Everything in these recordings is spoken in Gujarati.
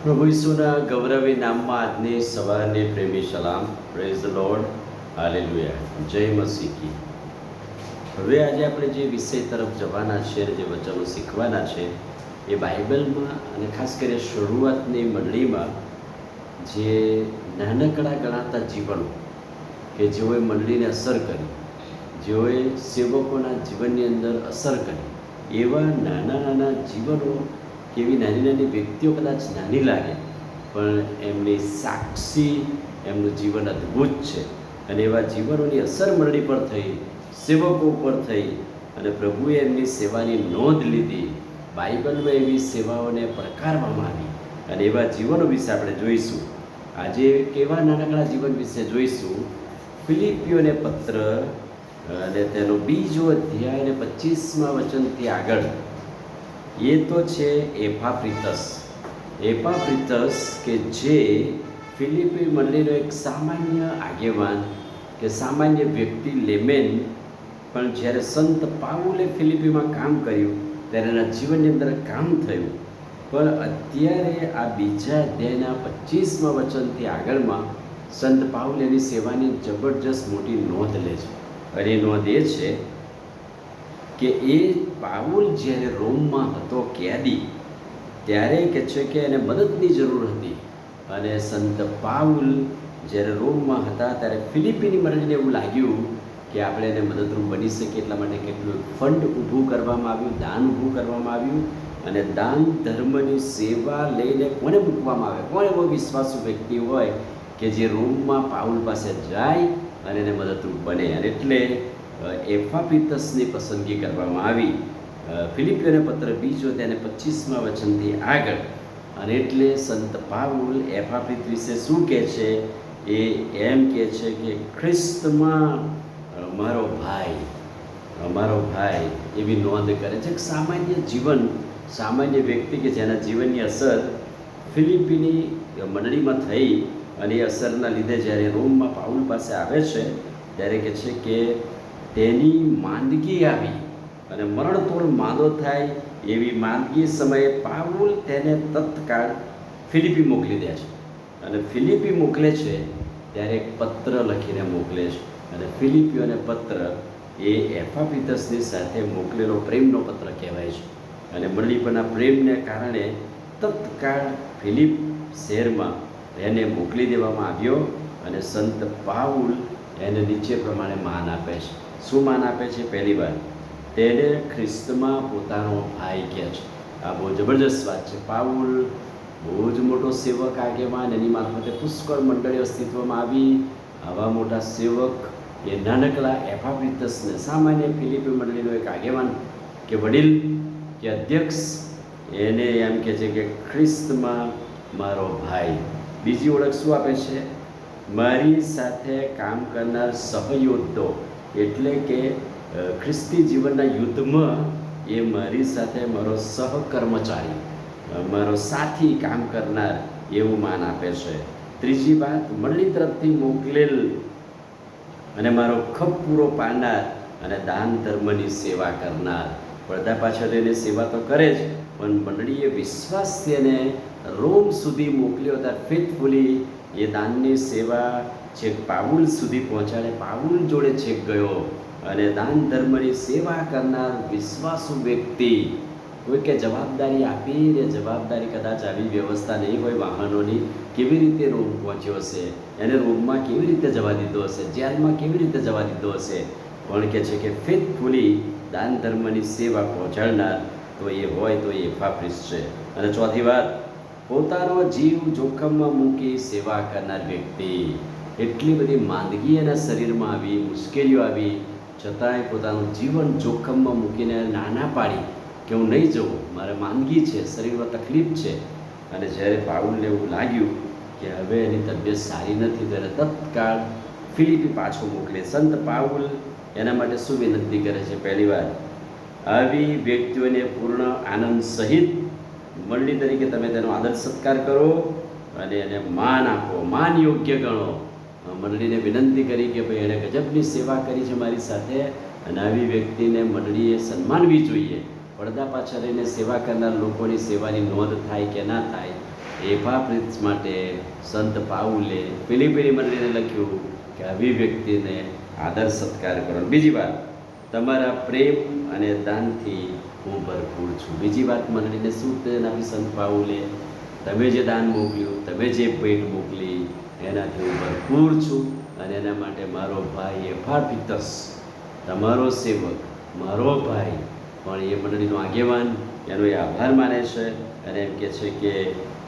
પ્રભુ ઈસુના ગૌરવી નામમાં આજની સવારની પ્રેમી સલામ. પ્રેઝ ધ લોર્ડ, હાલેલુયા, જય મસીહ કી. હવે આજે આપણે જે વિષય તરફ જવાના છે, જે વચનો શીખવાના છે, એ બાઇબલમાં અને ખાસ કરીને શરૂઆતની મંડળીમાં જે નાનકડા ગણાતા જીવનો કે જેઓએ મંડળીને અસર કરી, જેઓએ સેવકોના જીવનની અંદર અસર કરી, એવા નાના નાના જીવનો, કેવી નાની નાની વ્યક્તિઓ કદાચ નાની લાગે પણ એમની સાક્ષી, એમનું જીવન અદ્ભુત છે. અને એવા જીવનોની અસર મંડળી પર થઈ, સેવકો પર થઈ અને પ્રભુએ એમની સેવાની નોંધ લીધી. બાઇબલમાં એવી સેવાઓને પડકારવામાં આવી અને એવા જીવનો વિશે આપણે જોઈશું. આજે કેવા નાનકડા જીવન વિશે જોઈશું. ફિલિપીઓને પત્ર અને તેનો 2 અધ્યાય અને 25મા વચનથી આગળ એ તો છે એપાફ્રિતસ. એપાફ્રિતસ કે જે ફિલિપી મંડળીનો એક સામાન્ય આગેવાન કે સામાન્ય વ્યક્તિ, લેમેન, પણ જ્યારે સંત પાઉલે ફિલિપીમાં કામ કર્યું ત્યારે એના જીવનની અંદર કામ થયું. પણ અત્યારે આ 2 અધ્યાયના 25મા વચનથી આગળમાં સંત પાઉલ એની સેવાની જબરજસ્ત મોટી નોંધ લે છે. અને એ નોંધ એ છે કે એ પાઉલ જ્યારે રોમમાં હતો કેદી, ત્યારે કહે છે કે એને મદદની જરૂર હતી. અને સંત પાઉલ જ્યારે રોમમાં હતા ત્યારે ફિલિપીની મંડળીને એવું લાગ્યું કે આપણે એને મદદરૂપ બની શકીએ, એટલા માટે કેટલું ફંડ ઊભું કરવામાં આવ્યું, દાન ઊભું કરવામાં આવ્યું. અને દાન ધર્મની સેવા લઈને કોને મૂકવામાં આવે? કોણ એવો વિશ્વાસુ વ્યક્તિ હોય કે જે રોમમાં પાઉલ પાસે જાય અને એને મદદરૂપ બને? અને એટલે એપાફ્રિતસની પસંદગી કરવામાં આવી. ફિલિપીઓને પત્ર 2 અધ્યાય 25મા વચનથી આગળ. અને એટલે સંત પાઉલ એપાફ્રિત વિશે શું કહે છે? એ એમ કહે છે કે ખ્રિસ્તમાં મારો ભાઈ એવી નોંધ કરે છે. સામાન્ય જીવન, સામાન્ય વ્યક્તિ કે જેના જીવનની અસર ફિલિપીની મંડળીમાં થઈ અને એ અસરના લીધે જ્યારે રોમમાં પાઉલ પાસે આવે છે ત્યારે કહે છે કે તેની માંદગી આવી અને મરણતોલ માંદો થાય. એવી માંદગી સમયે પાઉલ તેને તત્કાળ ફિલિપી મોકલી દે છે. અને ફિલિપી મોકલે છે ત્યારે એક પત્ર લખીને મોકલે છે. અને ફિલિપીઓને પત્ર એ એપાફ્રિતસની સાથે મોકલેલો પ્રેમનો પત્ર કહેવાય છે. અને મંડળી પરના પ્રેમને કારણે તત્કાળ ફિલિપ શહેરમાં એને મોકલી દેવામાં આવ્યો. અને સંત પાઉલ એને નીચે પ્રમાણે માન આપે છે. શું માન આપે છે? પહેલી વાર તેને ખ્રિસ્તમાં પોતાનો ભાઈ કહે છે. આ બહુ જબરજસ્ત વાત છે. પાઉલ બહુ જ મોટો સેવક, આગેવાન, એની મારફતે પુષ્કળ મંડળી અસ્તિત્વમાં આવી. આવા મોટા સેવક એ નાનકડા એપાફ્રિતસને, સામાન્ય ફિલિપી મંડળીનો એક આગેવાન કે વડીલ કે અધ્યક્ષ, એને એમ કહે છે કે ખ્રિસ્તમાં મારો ભાઈ. બીજી ઓળખ શું આપે છે? મારી સાથે કામ કરનાર સહયોદ્ધો, એટલે કે ખ્રિસ્તી જીવનના યુદ્ધમાં એ મારી સાથે મારો સહકર્મચારી, મારો સાથી, કામ કરનાર, એવું માન આપે છે. ત્રીજી વાત, મંડળી તરફથી મોકલેલ અને મારો ખપ પૂરો પાડનાર અને દાન ધર્મની સેવા કરનાર. પડદા પાછળ એને સેવા તો કરે જ, પણ મંડળીએ વિશ્વાસથી એને રોમ સુધી મોકલ્યો હતા. ફેથફુલી એ દાનની સેવા છેક પાઉલ સુધી પહોંચાડે, પાઉલ જોડે છેક ગયો. અને દાન ધર્મની સેવા કરનાર વિશ્વાસુ વ્યક્તિ, કોઈ કે જવાબદારી આપીને, જવાબદારી કદાચ આવી વ્યવસ્થા નહીં હોય વાહનોની, કેવી રીતે રોમ પહોંચ્યો હશે? એને રોમમાં કેવી રીતે જવા દીધો હશે? જેલમાં કેવી રીતે જવા દીધો હશે? પણ કહે છે કે ફેથફુલી દાન ધર્મની સેવા પહોંચાડનાર તો એ હોય તો એ એપાફ્રિતસ છે. અને ચોથી વાત, પોતાનો જીવ જોખમમાં મૂકી સેવા કરનાર વ્યક્તિ. એટલી બધી માંદગી એના શરીરમાં આવી, મુશ્કેલીઓ આવી, છતાંય પોતાનું જીવન જોખમમાં મૂકીને નાના પાડી કે હું નહીં જઉં, મારે માંદગી છે, શરીરમાં તકલીફ છે. અને જ્યારે પાઉલને એવું લાગ્યું કે હવે એની તબિયત સારી નથી, ત્યારે તત્કાળ ફિલિપી પાછો મોકલે. સંત પાઉલ એના માટે શું વિનંતી કરે છે? પહેલી વાર, આવી વ્યક્તિઓને પૂર્ણ આનંદ સહિત મંડળી તરીકે તમે તેનો આદર સત્કાર કરો અને એને માન આપો, માન યોગ્ય ગણો. મંડળીને વિનંતી કરી કે ભાઈ એણે ગજબની સેવા કરી છે મારી સાથે, અને આવી વ્યક્તિને મંડળીએ સન્માનવી જોઈએ. પડદા પાછળ રહીને સેવા કરનાર લોકોની સેવાની નોંધ થાય કે ના થાય, એપાફ્રિત્સ માટે સંત પાઉલે ફિલિપીની મંડળીને લખ્યું કે આવી વ્યક્તિને આદર સત્કાર કરો. બીજી વાત, તમારા પ્રેમ અને દાનથી હું ભરપૂર છું. બીજી વાત મંડળીને શું આપી સંત પાઉલે? તમે જે દાન મોકલ્યું, તમે જે ભેટ મોકલી, એનાથી હું ભરપૂર છું. અને એના માટે મારો ભાઈ એપાફ્રિત્સ, તમારો સેવક, મારો ભાઈ પણ એ મંડળીનો આગેવાન, એનો એ આભાર માને છે અને એમ કહે છે કે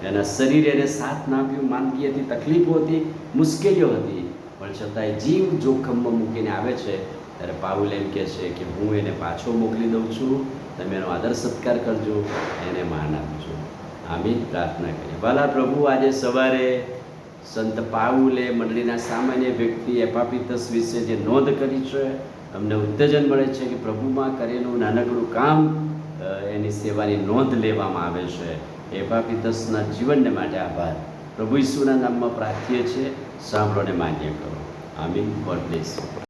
એના શરીરે એને સાથ ના આપ્યું. માંદગી હતી, તકલીફો હતી, મુશ્કેલીઓ હતી, પણ છતાંય જીવ જોખમમાં મૂકીને આવે છે. ત્યારે પાઉલ એમ કહે છે કે હું એને પાછો મોકલી દઉં છું, તમે એનો આદર સત્કાર કરજો, એને માન આપજો. આમીન. પ્રાર્થના કરીએ. ભલા પ્રભુ, આજે સવારે સંત પાઉલે મંડળીના સામાન્ય વ્યક્તિ એપાફ્રિત્સ વિશે જે નોંધ કરી છે, અમને ઉત્તેજન મળે છે કે પ્રભુમાં કરેલું નાનકડું કામ, એની સેવાની નોંધ લેવામાં આવે છે. એપાફ્રિત્સના જીવનને માટે આભાર પ્રભુ ઈસુના નામમાં પ્રાર્થીએ છીએ. સાંભળોને માન્ય કરો. આમીન. God bless you.